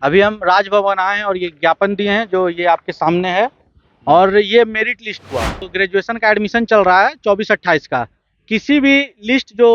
अभी हम राजभवन आए हैं और ये ज्ञापन दिए हैं जो ये आपके सामने है। और ये मेरिट लिस्ट हुआ तो ग्रेजुएशन का एडमिशन चल रहा है 24-28 का। किसी भी लिस्ट जो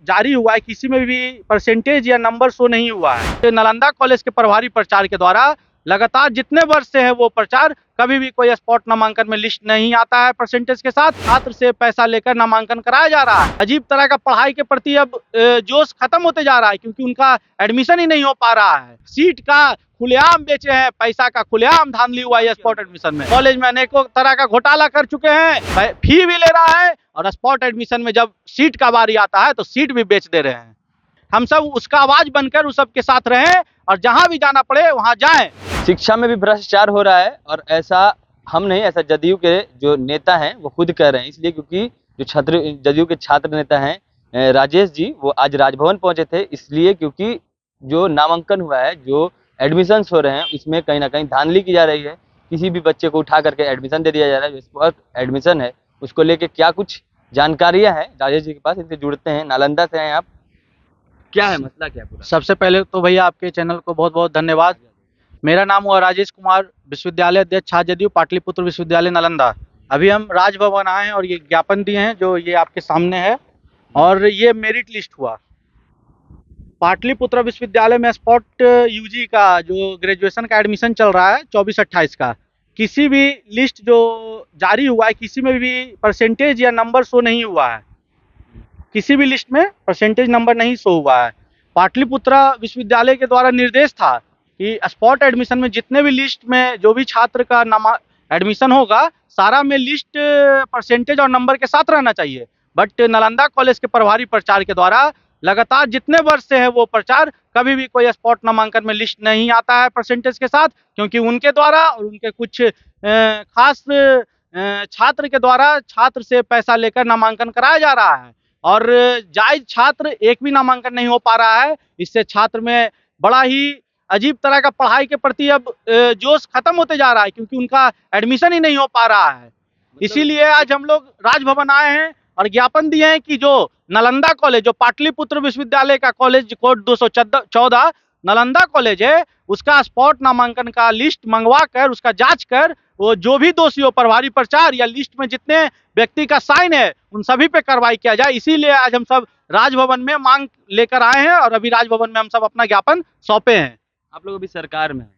जारी हुआ है किसी में भी परसेंटेज या नंबर शो नहीं हुआ है। तो नालंदा कॉलेज के प्रभारी प्रचार के द्वारा लगातार जितने वर्ष से है वो प्रचार, कभी भी कोई स्पॉट नामांकन में लिस्ट नहीं आता है परसेंटेज के साथ। छात्र से पैसा लेकर नामांकन कराया जा रहा है। अजीब तरह का पढ़ाई के प्रति अब जोश खत्म होते जा रहा है क्योंकि उनका एडमिशन ही नहीं हो पा रहा है। सीट का खुलेआम बेचे हैं, पैसा का खुलेआम धांधली हुआ है स्पॉट एडमिशन में। कॉलेज में अनेकों तरह का घोटाला कर चुके हैं, फी भी ले रहा है और स्पॉट एडमिशन में जब सीट का बारी आता है तो सीट भी बेच दे रहे हैं। हम सब उसका आवाज बनकर उस सब के साथ रहें और जहां भी जाना पड़े वहां जाएं। शिक्षा में भी भ्रष्टाचार हो रहा है और ऐसा हम नहीं, ऐसा जदयू के जो नेता हैं वो खुद कह रहे हैं। इसलिए क्योंकि जो जदयू के छात्र नेता हैं राजेश जी, वो आज राजभवन पहुंचे थे। इसलिए क्योंकि जो नामांकन हुआ है, जो एडमिशन हो रहे हैं, उसमें कहीं ना कहीं धांधली की जा रही है। किसी भी बच्चे को उठा करके एडमिशन दे दिया जा रहा है। जो स्पॉट एडमिशन है उसको लेके क्या कुछ जानकारियां हैं राजेश जी के पास, इनसे जुड़ते हैं। नालंदा से हैं आप, क्या है मसला, क्या पूरा? सबसे पहले तो भैया आपके चैनल को बहुत बहुत धन्यवाद। मेरा नाम हुआ राजेश कुमार, विश्वविद्यालय अध्यक्ष छात्र जदयू, पाटलिपुत्र विश्वविद्यालय नालंदा। अभी हम राजभवन आए हैं और ये ज्ञापन दिए हैं जो ये आपके सामने है। और ये मेरिट लिस्ट हुआ पाटलिपुत्र विश्वविद्यालय में स्पॉट यूजी का जो ग्रेजुएशन का एडमिशन चल रहा है 24-28 का। किसी भी लिस्ट जो जारी हुआ है किसी में भी परसेंटेज या नंबर शो नहीं हुआ है। किसी भी लिस्ट में परसेंटेज नंबर नहीं शो हुआ है। पाटलिपुत्र विश्वविद्यालय के द्वारा निर्देश था कि स्पॉट एडमिशन में जितने भी लिस्ट में जो भी छात्र का नाम एडमिशन होगा सारा में लिस्ट परसेंटेज और नंबर के साथ रहना चाहिए। बट नालंदा कॉलेज के प्रभारी प्रचार के द्वारा लगातार जितने वर्ष से है वो प्रचार, कभी भी कोई स्पॉट नामांकन में लिस्ट नहीं आता है परसेंटेज के साथ, क्योंकि उनके द्वारा और उनके कुछ खास छात्र के द्वारा छात्र से पैसा लेकर नामांकन कराया जा रहा है। और जायज छात्र एक भी नामांकन नहीं हो पा रहा है। इससे छात्र में बड़ा ही अजीब तरह का पढ़ाई के प्रति अब जोश खत्म होते जा रहा है क्योंकि उनका एडमिशन ही नहीं हो पा रहा है। इसीलिए आज हम लोग राजभवन आए हैं और ज्ञापन दिए हैं कि जो नालंदा कॉलेज, जो पाटलिपुत्र विश्वविद्यालय का कॉलेज कोड 214 नालंदा कॉलेज है, उसका स्पॉट नामांकन का लिस्ट मंगवा कर उसका जांच कर वो जो भी दोषी हो, प्रभारी प्रचार या लिस्ट में जितने व्यक्ति का साइन है उन सभी पे कार्रवाई किया जाए। इसीलिए आज हम सब राजभवन में मांग लेकर आए हैं और अभी राजभवन में हम सब अपना ज्ञापन सौंपे हैं। आप लोग अभी सरकार में हैं,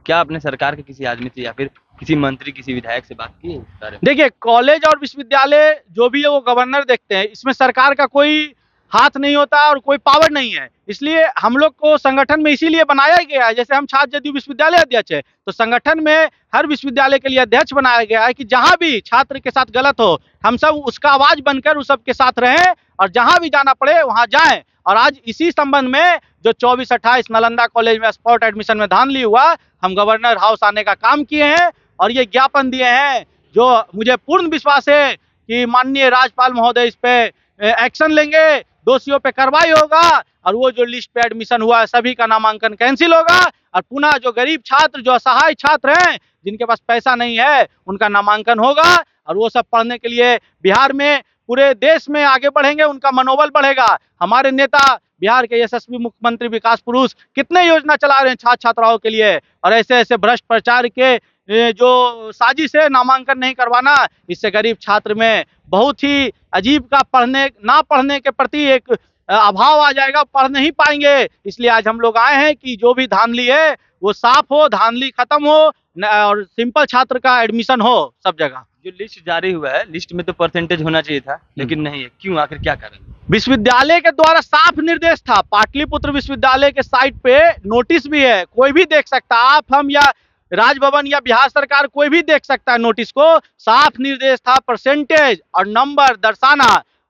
क्या आपने सरकार के किसी आदमी से या फिर किसी मंत्री, किसी विधायक से बात की है इस बारे में? देखिए, कॉलेज और विश्वविद्यालय जो भी है वो गवर्नर देखते हैं, इसमें सरकार का कोई हाथ नहीं होता और कोई पावर नहीं है। इसलिए हम लोग को संगठन में इसीलिए बनाया गया है। जैसे हम छात्र जदयू विश्वविद्यालय अध्यक्ष है तो संगठन में हर विश्वविद्यालय के लिए अध्यक्ष बनाया गया है कि जहां भी छात्र के साथ गलत हो हम सब उसका आवाज बनकर उस सब के साथ रहें और जहां भी जाना पड़े वहां जाएं। और आज इसी संबंध में जो 24-28 नालंदा कॉलेज में स्पॉट एडमिशन में धांधली हुआ, हम गवर्नर हाउस आने का काम किए हैं और ये ज्ञापन दिए हैं जो मुझे पूर्ण विश्वास है कि माननीय राज्यपाल महोदय इस पे एक्शन लेंगे, दोषियों पे कार्रवाई होगा और वो जो लिस्ट पे एडमिशन हुआ है सभी का नामांकन कैंसिल होगा और पुनः जो गरीब छात्र, जो असहाय छात्र हैं, जिनके पास पैसा नहीं है, उनका नामांकन होगा और वो सब पढ़ने के लिए बिहार में, पूरे देश में आगे बढ़ेंगे, उनका मनोबल बढ़ेगा। हमारे नेता बिहार के यशस्वी मुख्यमंत्री विकास पुरुष कितने योजना चला रहे हैं छात्र छात्राओं के लिए और ऐसे ऐसे भ्रष्ट प्रचार के जो साजिश है नामांकन नहीं करवाना, इससे गरीब छात्र में बहुत ही अजीब का ना पढ़ने के प्रति एक अभाव आ जाएगा, पढ़ नहीं पाएंगे। इसलिए आज हम लोग आए हैं कि जो भी धांधली है वो साफ हो, धांधली खत्म हो और सिंपल छात्र का एडमिशन हो सब जगह। जो लिस्ट जारी हुआ है, लिस्ट में तो परसेंटेज होना चाहिए था लेकिन नहीं है, क्यों, आखिर क्या कारण? विश्वविद्यालय के द्वारा साफ निर्देश था, पाटलिपुत्र विश्वविद्यालय के साइट पे नोटिस भी है, कोई भी देख सकता, आप, हम या राजभवन या बिहार सरकार कोई भी देख सकता है नोटिस को। साफ निर्देश था परसेंटेज और नंबर दर्शाना।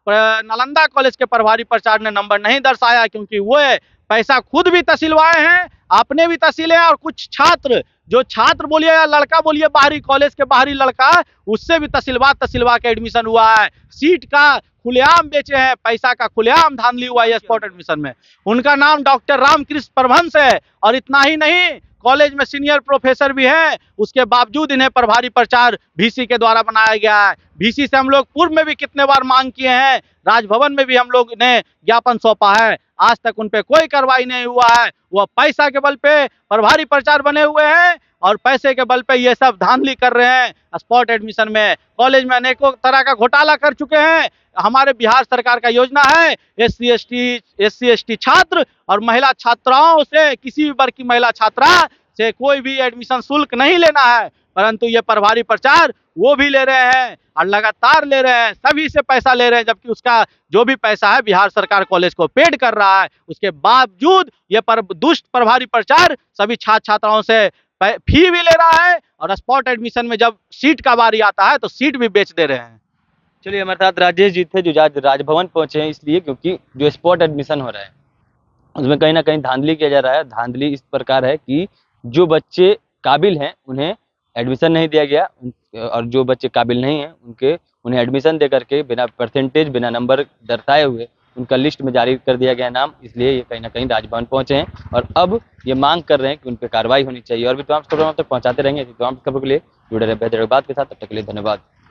नालंदा कॉलेज के प्रभारी प्रचार ने नंबर नहीं दर्शाया क्योंकि वो पैसा खुद भी तहसीलवाए हैं, आपने भी तहसीले हैं और कुछ छात्र, जो छात्र बोलिए या लड़का बोलिए, बाहरी कॉलेज के बाहरी लड़का, उससे भी तहसीलवा के एडमिशन हुआ है। सीट का खुलेआम बेचे हैं, पैसा का खुलेआम धांधली हुआ है स्पॉट एडमिशन में। उनका नाम डॉक्टर रामकृष्ण परमहंस है और इतना ही नहीं, कॉलेज में सीनियर प्रोफेसर भी हैं, उसके बावजूद इन्हें प्रभारी प्रचार वीसी के द्वारा बनाया गया है। वीसी से हम लोग पूर्व में भी कितने बार मांग किए हैं, राजभवन में भी हम लोग ने ज्ञापन सौंपा है, आज तक उन पे कोई कार्रवाई नहीं हुआ है। वह पैसा के बल पे प्रभारी प्रचार बने हुए हैं और पैसे के बल पे ये सब धांधली कर रहे हैं। स्पॉट एडमिशन में कॉलेज में अनेकों तरह का घोटाला कर चुके हैं। हमारे बिहार सरकार का योजना है एससी एसटी छात्र और महिला छात्राओं से, किसी भी वर्ग की महिला छात्रा से कोई भी एडमिशन शुल्क नहीं लेना है, परंतु ये प्रभारी प्रचार वो भी ले रहे हैं और लगातार ले रहे हैं, सभी से पैसा ले रहे हैं, जबकि उसका जो भी पैसा है बिहार सरकार कॉलेज को पेड कर रहा है। उसके बावजूद ये दुष्ट प्रभारी प्रचार सभी छात्र छात्राओं से फी भी ले रहा है और स्पॉट एडमिशन में जब सीट का बारी आता है तो सीट भी बेच दे रहे हैं। चलिए, हमारे साथ राजेश जी थे जो आज राजभवन पहुंचे हैं, इसलिए क्योंकि जो स्पॉट एडमिशन हो रहा है उसमें कहीं ना कहीं धांधली किया जा रहा है। धांधली इस प्रकार है कि जो बच्चे काबिल हैं उन्हें एडमिशन नहीं दिया गया और जो बच्चे काबिल नहीं हैं उन्हें एडमिशन दे करके बिना परसेंटेज, बिना नंबर दर्शाए हुए उनका लिस्ट में जारी कर दिया गया नाम। इसलिए ये कहीं ना कहीं राजभवन पहुंचे हैं और अब ये मांग कर रहे हैं कि उन पर कार्रवाई होनी चाहिए। और भी तमाम खबरों हम तक पहुंचाते रहेंगे। तमाम खबरों के लिए जुड़े रहे बेहतर बात के साथ। तब तक के लिए धन्यवाद।